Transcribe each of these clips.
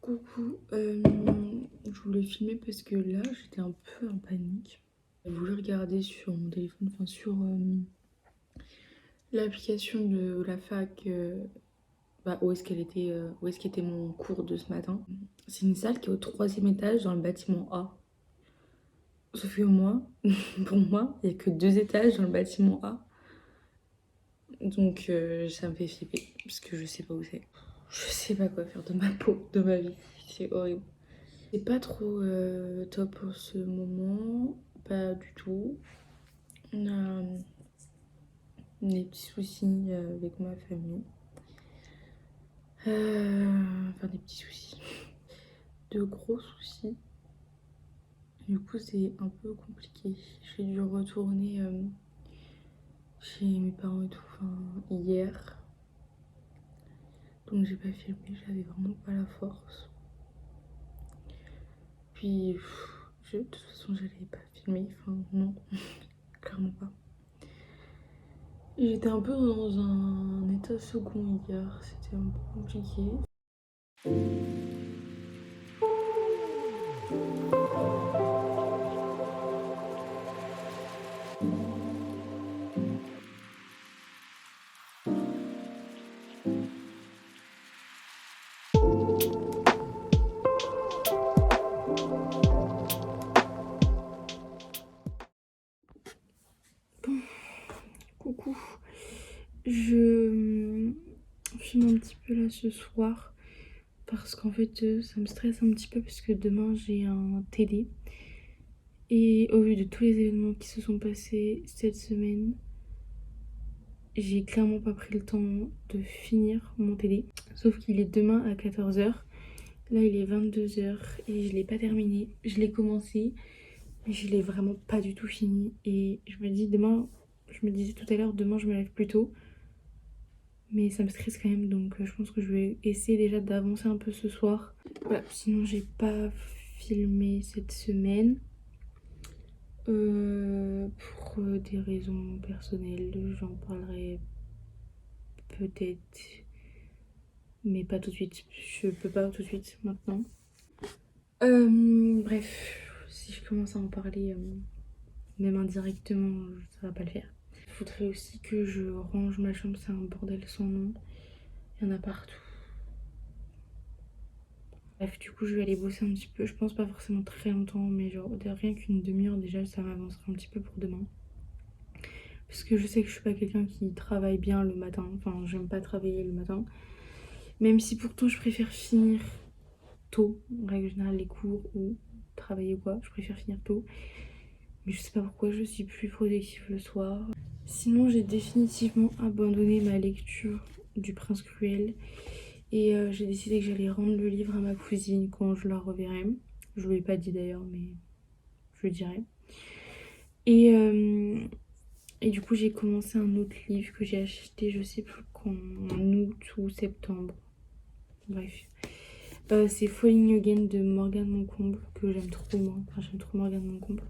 Coucou, je voulais filmer parce que là j'étais un peu en panique. J'ai voulu regarder sur mon téléphone, enfin sur l'application de la fac, où est-ce qu'elle était, où est-ce qu'était mon cours de ce matin. C'est une salle qui est au troisième étage dans le bâtiment A. Sauf que moi, pour moi, il n'y a que 2 étages dans le bâtiment A. Donc ça me fait flipper parce que je sais pas où c'est. Je sais pas quoi faire de ma peau, de ma vie. C'est horrible. C'est pas trop top pour ce moment, pas du tout. On a des petits soucis avec ma famille. Enfin, des petits soucis. De gros soucis. Du coup, c'est un peu compliqué. J'ai dû retourner chez mes parents et tout, enfin, hier. Donc, j'ai pas filmé, j'avais vraiment pas la force. Puis, de toute façon, j'allais pas filmer, enfin, non, clairement pas. J'étais un peu dans un état second hier, c'était un peu compliqué. Bon, coucou. Je filme un petit peu là ce soir parce qu'en fait ça me stresse un petit peu parce que demain j'ai un TD. Et au vu de tous les événements qui se sont passés cette semaine, j'ai clairement pas pris le temps de finir mon TD. Sauf qu'il est demain à 14h. Là il est 22h et je l'ai pas terminé. Je l'ai commencé mais je l'ai vraiment pas du tout fini. Et je me dis demain, je me disais tout à l'heure, demain je me lève plus tôt. Mais ça me stresse quand même, donc je pense que je vais essayer déjà d'avancer un peu ce soir. Voilà, sinon j'ai pas filmé cette semaine. Pour des raisons personnelles, j'en parlerai peut-être, mais pas tout de suite. Je peux pas tout de suite maintenant. Bref, si je commence à en parler, même indirectement, ça va pas le faire. Il faudrait aussi que je range ma chambre, c'est un bordel sans nom. Il y en a partout. Bref, du coup, je vais aller bosser un petit peu. Je pense pas forcément très longtemps, mais genre rien qu'une demi-heure déjà, ça m'avancera un petit peu pour demain. Parce que je sais que je suis pas quelqu'un qui travaille bien le matin. Enfin, j'aime pas travailler le matin. Même si pourtant, je préfère finir tôt. En règle générale, les cours ou travailler ou quoi, je préfère finir tôt. Mais je sais pas pourquoi je suis plus productive le soir. Sinon, j'ai définitivement abandonné ma lecture du Prince Cruel. Et j'ai décidé que j'allais rendre le livre à ma cousine quand je la reverrai. Je lui ai pas dit d'ailleurs, mais je le dirai. Et du coup, j'ai commencé un autre livre que j'ai acheté, je sais plus quand, en août ou septembre. Bref. C'est Falling Again de Morgane Moncomble, que j'aime trop moi. Enfin, j'aime trop Morgane Moncomble.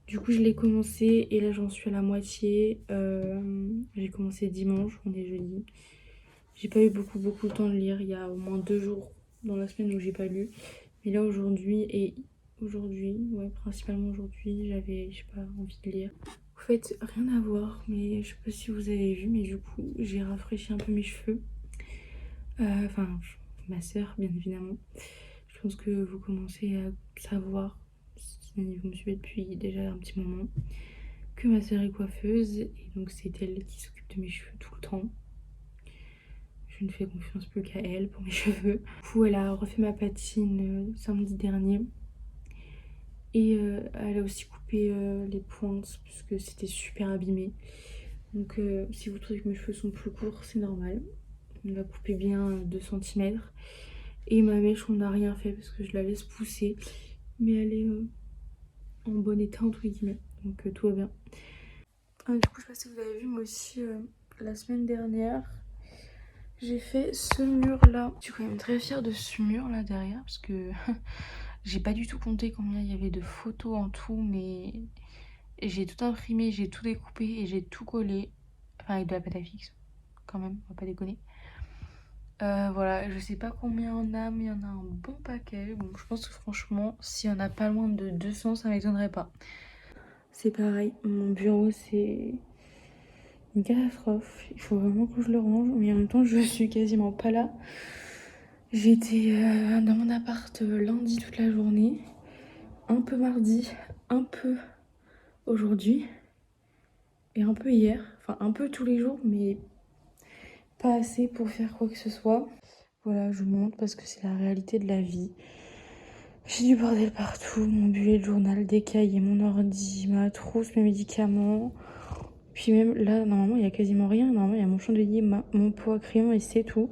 Du coup, je l'ai commencé et là, j'en suis à la moitié. J'ai commencé dimanche, on est jeudi. J'ai pas eu beaucoup le temps de lire. Il y a au moins 2 jours dans la semaine où j'ai pas lu. Mais là, ouais, principalement aujourd'hui, j'avais, je sais pas, envie de lire. En fait, rien à voir, mais je sais pas si vous avez vu, mais du coup, j'ai rafraîchi un peu mes cheveux. Enfin, ma soeur, bien évidemment. Je pense que vous commencez à savoir, si vous me suivez depuis déjà un petit moment, que ma soeur est coiffeuse. Et donc, c'est elle qui s'occupe de mes cheveux tout le temps. Je ne fais confiance plus qu'à elle pour mes cheveux. Du coup, elle a refait ma patine samedi dernier. Et elle a aussi coupé les pointes puisque c'était super abîmé. Donc si vous trouvez que mes cheveux sont plus courts, c'est normal. On l'a coupé bien 2 cm. Et ma mèche, on n'a rien fait parce que je la laisse pousser. Mais elle est en bon état entre guillemets. Donc tout va bien. Du coup, je sais pas si vous avez vu, moi aussi, la semaine dernière, j'ai fait ce mur là. Je suis quand même très fière de ce mur là derrière parce que j'ai pas du tout compté combien il y avait de photos en tout, mais j'ai tout imprimé, j'ai tout découpé et j'ai tout collé. Enfin, avec de la pâte à fixe, quand même, on va pas déconner. Voilà, je sais pas combien on a, mais il y en a un bon paquet. Bon, je pense que franchement, s'il y en a pas loin de 200, ça m'étonnerait pas. C'est pareil, mon bureau, c'est une catastrophe. Il faut vraiment que je le range, mais en même temps, je suis quasiment pas là. J'étais dans mon appart lundi toute la journée, un peu mardi, un peu aujourd'hui et un peu hier. Enfin, un peu tous les jours, mais pas assez pour faire quoi que ce soit. Voilà, je vous montre parce que c'est la réalité de la vie. J'ai du bordel partout, mon bullet de journal, des cahiers, mon ordi, ma trousse, mes médicaments. Puis même là, normalement, il y a quasiment rien. Normalement, il y a mon chandelier, mon pot à crayon et c'est tout.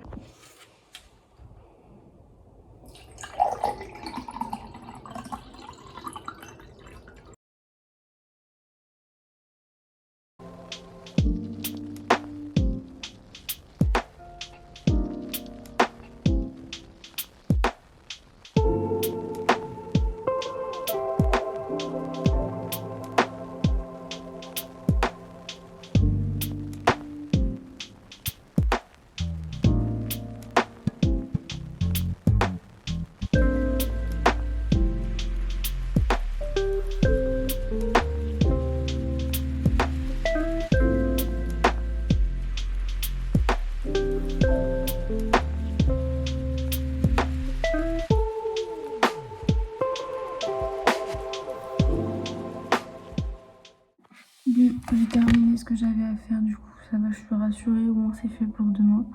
Bon, j'ai terminé ce que j'avais à faire, du coup ça va, je suis rassurée, au moins c'est fait pour demain.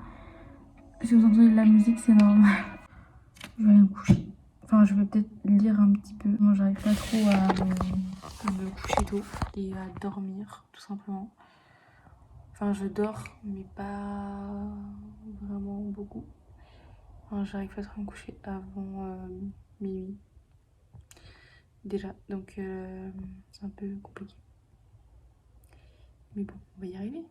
Si vous entendez de la musique, c'est normal. Je vais aller me coucher. Enfin, je vais peut-être lire un petit peu. Moi, j'arrive pas trop à me coucher tôt et à dormir, tout simplement. Enfin, je dors, mais pas vraiment beaucoup. Enfin, j'arrive pas trop à me coucher avant minuit. Déjà, donc c'est un peu compliqué. Mais bon, on va y arriver.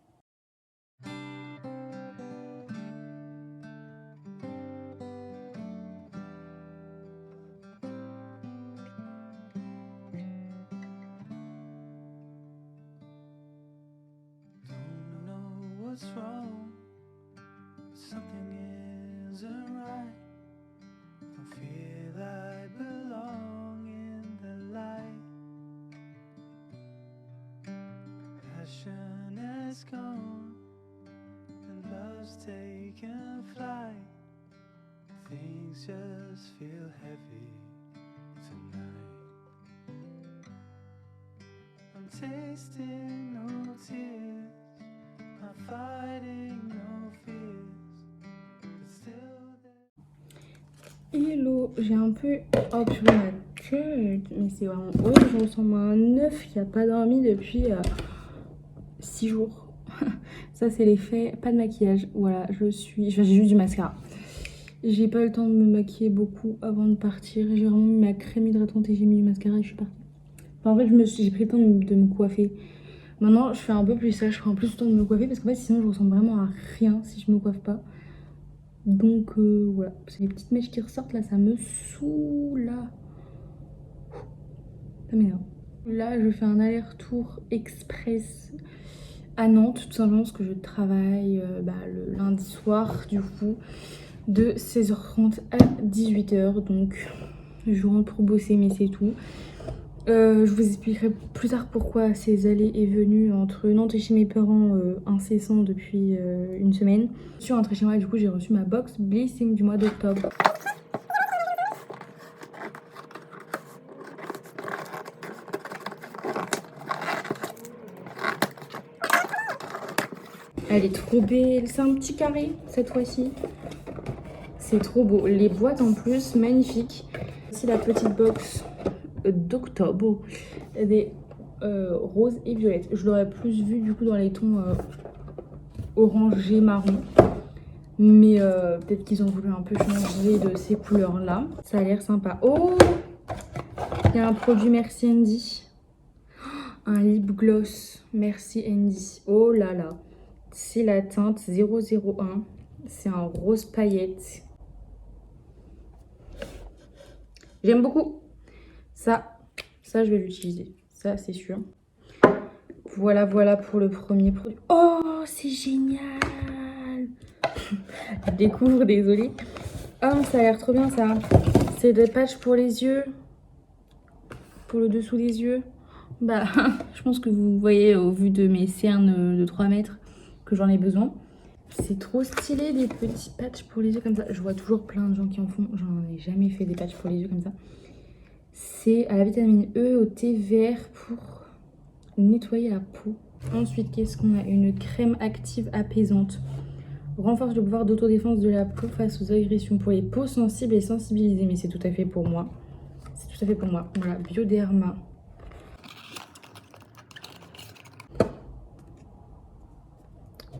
What's wrong? Something isn't right. Don't feel I belong in the light. Passion has gone and love's taken flight. Things just feel heavy tonight. I'm tasting no tears. I'm fighting no fears, but still there. Hello, j'ai un peu... Oh purée, ma tête. Mais c'est vraiment horrible, je ressemble à un œuf qui a pas dormi depuis 6 jours. Ça c'est l'effet, pas de maquillage. Voilà, j'ai juste du mascara. J'ai pas eu le temps de me maquiller beaucoup avant de partir. J'ai vraiment mis ma crème hydratante et j'ai mis du mascara et je suis partie. Enfin, en fait, j'ai pris le temps de me coiffer. Maintenant, je fais un peu plus ça, je prends plus le temps de me coiffer parce qu'en fait, sinon, je ressemble vraiment à rien si je me coiffe pas. Donc, voilà. C'est les petites mèches qui ressortent là, ça me saoule. Ça m'énerve. Là, je fais un aller-retour express à Nantes, tout simplement parce que je travaille le lundi soir, du coup, de 16h30 à 18h. Donc, je rentre pour bosser, mais c'est tout. Je vous expliquerai plus tard pourquoi ces allées et venues entre Nantes et chez mes parents incessants depuis une semaine. Je suis rentrée chez moi et du coup j'ai reçu ma box Blessing du mois d'octobre. Elle est trop belle, c'est un petit carré cette fois-ci. C'est trop beau, les boîtes en plus, magnifiques. Voici la petite box d'octobre, des roses et violettes. Je l'aurais plus vu du coup dans les tons orangé marron, mais peut-être qu'ils ont voulu un peu changer de ces couleurs là. Ça a l'air sympa. Oh, il y a un produit Merci Andy, un lip gloss Merci Andy. Oh là là, c'est la teinte 001, c'est un rose paillette. J'aime beaucoup ça je vais l'utiliser, ça c'est sûr. Voilà pour le premier produit. Oh, c'est génial. je découvre, désolée. Oh, ça a l'air trop bien ça. C'est des patchs pour les yeux. Pour le dessous des yeux. Bah, je pense que vous voyez au vu de mes cernes de 3 mètres que j'en ai besoin. C'est trop stylé, des petits patchs pour les yeux comme ça. Je vois toujours plein de gens qui en font. J'en ai jamais fait des patchs pour les yeux comme ça. C'est à la vitamine E, au thé vert pour nettoyer la peau. Ensuite, qu'est-ce qu'on a? Une crème active apaisante. Renforce le pouvoir d'autodéfense de la peau face aux agressions pour les peaux sensibles et sensibilisées. Mais c'est tout à fait pour moi. C'est tout à fait pour moi. Voilà, Bioderma.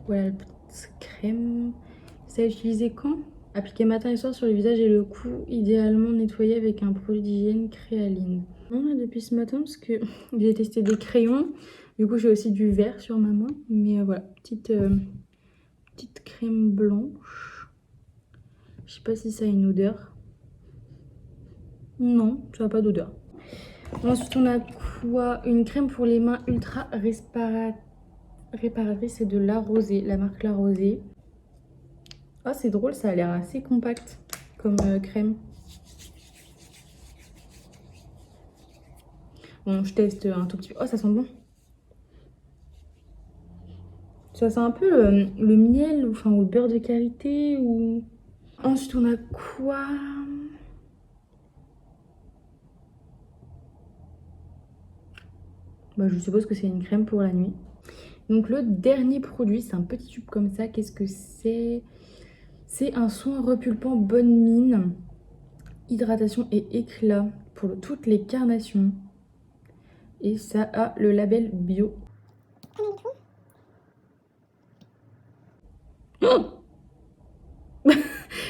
Voilà, la petite crème. Ça a utilisé quand? Appliquer matin et soir sur le visage et le cou, idéalement nettoyer avec un produit d'hygiène Créaline. Non, là, depuis ce matin, parce que j'ai testé des crayons. Du coup, j'ai aussi du vert sur ma main. Mais voilà, petite crème blanche. Je sais pas si ça a une odeur. Non, ça n'a pas d'odeur. Ensuite, on a quoi? Une crème pour les mains ultra réparatrice, c'est de La Rosée, la marque La Rosée. Oh, c'est drôle, ça a l'air assez compact comme crème. Bon, je teste un tout petit peu. Oh, ça sent bon. Ça sent un peu le miel, enfin, ou le beurre de karité. Ou... Ensuite, on a quoi? Bah, je suppose que c'est une crème pour la nuit. Donc, le dernier produit, c'est un petit tube comme ça. Qu'est-ce que c'est? C'est un soin repulpant bonne mine, hydratation et éclat pour toutes les carnations. Et ça a le label bio. Oh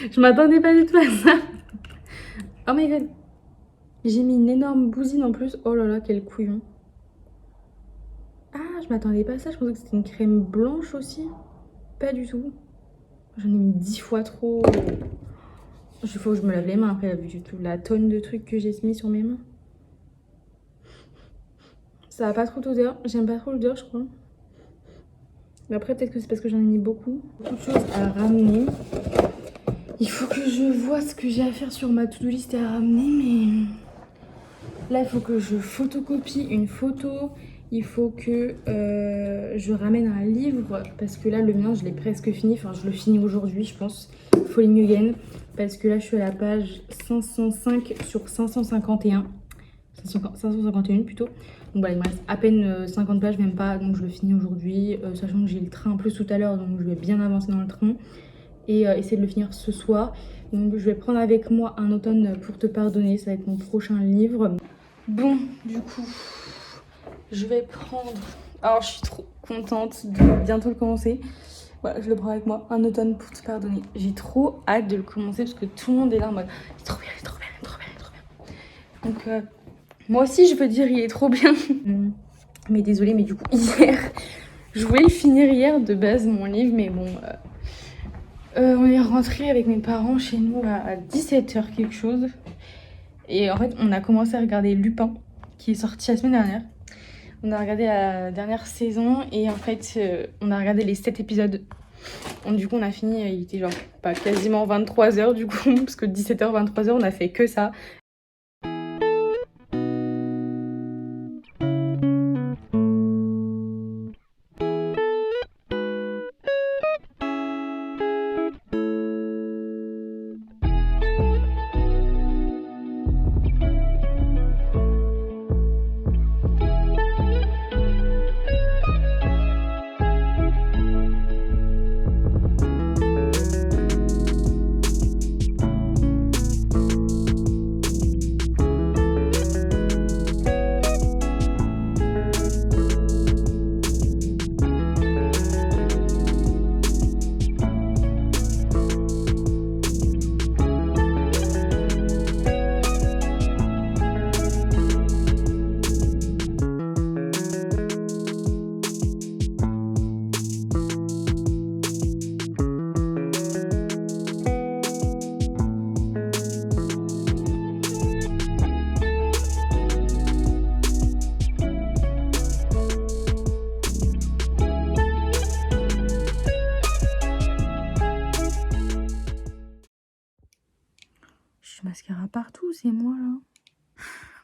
je m'attendais pas du tout à ça. Oh my god. J'ai mis une énorme bousine en plus. Oh là là, quel couillon. Ah, je m'attendais pas à ça. Je pensais que c'était une crème blanche aussi. Pas du tout. J'en ai mis 10 fois trop. Il faut que je me lave les mains après, vu toute la tonne de trucs que j'ai mis sur mes mains. Ça a pas trop d'odeur. J'aime pas trop l'odeur, je crois. Mais après, peut-être que c'est parce que j'en ai mis beaucoup. Beaucoup de choses à ramener. Il faut que je vois ce que j'ai à faire sur ma to-do list à ramener, mais... Là, il faut que je photocopie une photo. Il faut que je ramène un livre. Parce que là, le mien, je l'ai presque fini. Enfin, je le finis aujourd'hui, je pense. Falling Again. Parce que là, je suis à la page 505 sur 551. 551 plutôt. Donc voilà, il me reste à peine 50 pages, même pas. Donc je le finis aujourd'hui. Sachant que j'ai le train en plus tout à l'heure. Donc je vais bien avancer dans le train. Et essayer de le finir ce soir. Donc je vais prendre avec moi Un automne pour te pardonner. Ça va être mon prochain livre. Bon, du coup, je vais prendre... Alors, je suis trop contente de bientôt le commencer. Voilà, je le prends avec moi. Un automne pour te pardonner. J'ai trop hâte de le commencer parce que tout le monde est là en mode « Il est trop bien, il est trop bien, il est trop bien, il est trop bien. » Donc, moi aussi, je peux dire « Il est trop bien. » Mais désolée, mais du coup, hier, je voulais finir hier de base mon livre, mais bon... on est rentré avec mes parents chez nous à 17h quelque chose. Et en fait, on a commencé à regarder Lupin, qui est sorti la semaine dernière. On a regardé la dernière saison et en fait, on a regardé les 7 épisodes. Donc, du coup, on a fini, il était genre pas quasiment 23h du coup, parce que 17h, 23h, on a fait que ça. partout, c'est moi là.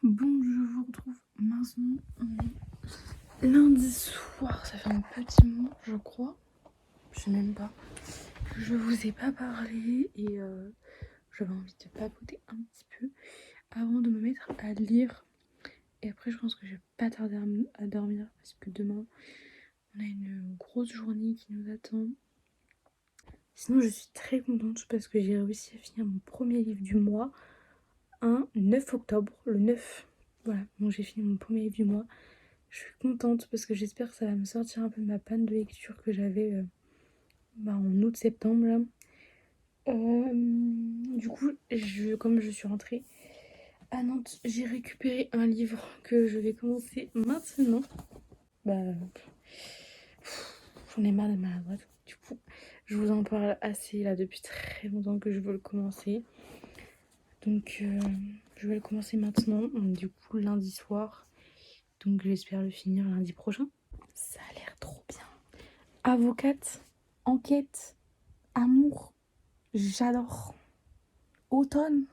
Bon, je vous retrouve maintenant. On est lundi soir, ça fait un petit moment, je crois. Je sais même pas. Je vous ai pas parlé et j'avais envie de papoter un petit peu avant de me mettre à lire. Et après, je pense que je vais pas tarder à dormir parce que demain, on a une grosse journée qui nous attend. Sinon, je suis très contente parce que j'ai réussi à finir mon premier livre du mois, un 9 octobre, le 9. Voilà, donc j'ai fini mon premier livre du mois. Je suis contente parce que j'espère que ça va me sortir un peu de ma panne de lecture que j'avais en août-septembre là. Du coup, comme je suis rentrée à Nantes, j'ai récupéré un livre que je vais commencer maintenant. J'en ai marre d'être maladroite. Du coup, je vous en parle assez là depuis très longtemps que je veux le commencer. Donc, je vais le commencer maintenant. Du coup, lundi soir. Donc, j'espère le finir lundi prochain. Ça a l'air trop bien. Avocate, enquête, amour, j'adore. Automne.